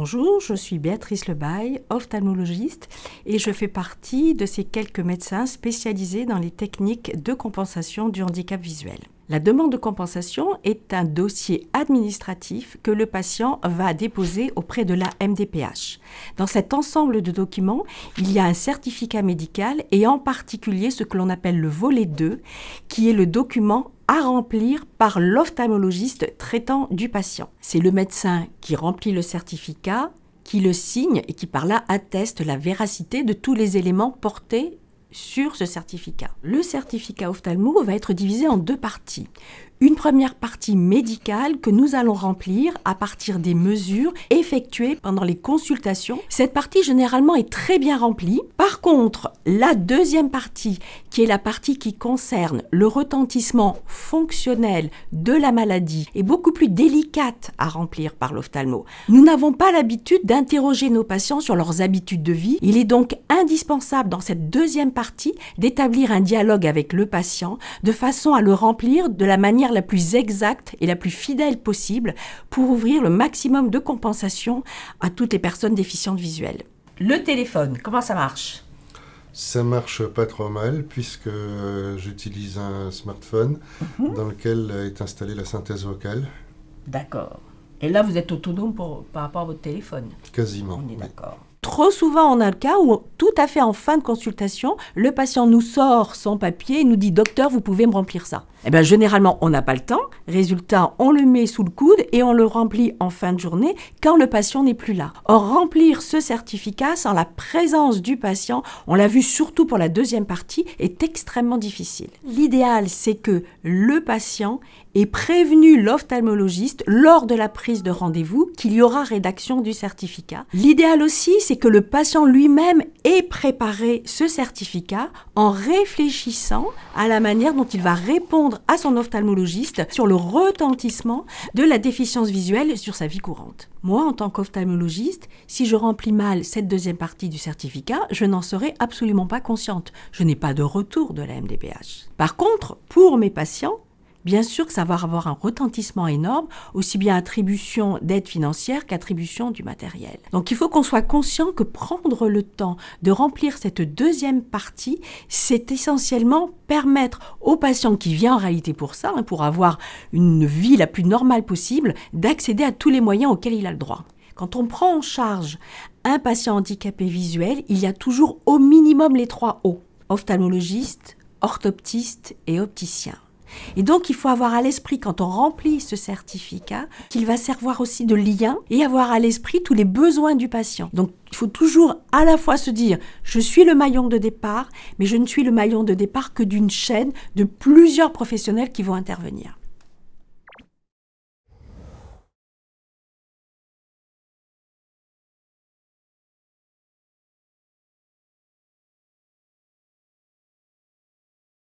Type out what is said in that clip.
Bonjour, je suis Béatrice Lebaille, ophtalmologiste, et je fais partie de ces quelques médecins spécialisés dans les techniques de compensation du handicap visuel. La demande de compensation est un dossier administratif que le patient va déposer auprès de la MDPH. Dans cet ensemble de documents, il y a un certificat médical et en particulier ce que l'on appelle le volet 2, qui est le document à remplir par l'ophtalmologiste traitant du patient. C'est le médecin qui remplit le certificat, qui le signe et qui par là atteste la véracité de tous les éléments portés sur ce certificat. Le certificat ophtalmo va être divisé en deux parties. Une première partie médicale que nous allons remplir à partir des mesures effectuées pendant les consultations. Cette partie généralement est très bien remplie. Par contre, la deuxième partie, qui est la partie qui concerne le retentissement fonctionnel de la maladie, est beaucoup plus délicate à remplir par l'ophtalmo. Nous n'avons pas l'habitude d'interroger nos patients sur leurs habitudes de vie. Il est donc indispensable dans cette deuxième partie d'établir un dialogue avec le patient de façon à le remplir de la manière la plus exacte et la plus fidèle possible pour ouvrir le maximum de compensation à toutes les personnes déficientes visuelles. Le téléphone, comment ça marche ? Ça marche pas trop mal puisque j'utilise un smartphone dans lequel est installée la synthèse vocale. D'accord. Et là, vous êtes autonome par rapport à votre téléphone ? Quasiment. On est d'accord. Trop souvent, on a le cas où, tout à fait en fin de consultation, le patient nous sort son papier et nous dit « Docteur, vous pouvez me remplir ça ». Eh bien, généralement, on n'a pas le temps. Résultat, on le met sous le coude et on le remplit en fin de journée quand le patient n'est plus là. Or, remplir ce certificat sans la présence du patient, on l'a vu surtout pour la deuxième partie, est extrêmement difficile. L'idéal, c'est que le patient ait prévenu l'ophtalmologiste lors de la prise de rendez-vous qu'il y aura rédaction du certificat. L'idéal aussi, c'est que le patient lui-même ait préparé ce certificat en réfléchissant à la manière dont il va répondre à son ophtalmologiste sur le retentissement de la déficience visuelle sur sa vie courante. Moi, en tant qu'ophtalmologiste, si je remplis mal cette deuxième partie du certificat, je n'en serai absolument pas consciente. Je n'ai pas de retour de la MDPH. Par contre, pour mes patients, bien sûr que ça va avoir un retentissement énorme, aussi bien attribution d'aide financière qu'attribution du matériel. Donc il faut qu'on soit conscient que prendre le temps de remplir cette deuxième partie, c'est essentiellement permettre au patient qui vient en réalité pour ça, pour avoir une vie la plus normale possible, d'accéder à tous les moyens auxquels il a le droit. Quand on prend en charge un patient handicapé visuel, il y a toujours au minimum les 3 O, ophtalmologiste, orthoptiste et opticien. Et donc, il faut avoir à l'esprit, quand on remplit ce certificat, qu'il va servir aussi de lien et avoir à l'esprit tous les besoins du patient. Donc, il faut toujours à la fois se dire « je suis le maillon de départ », mais je ne suis le maillon de départ que d'une chaîne de plusieurs professionnels qui vont intervenir.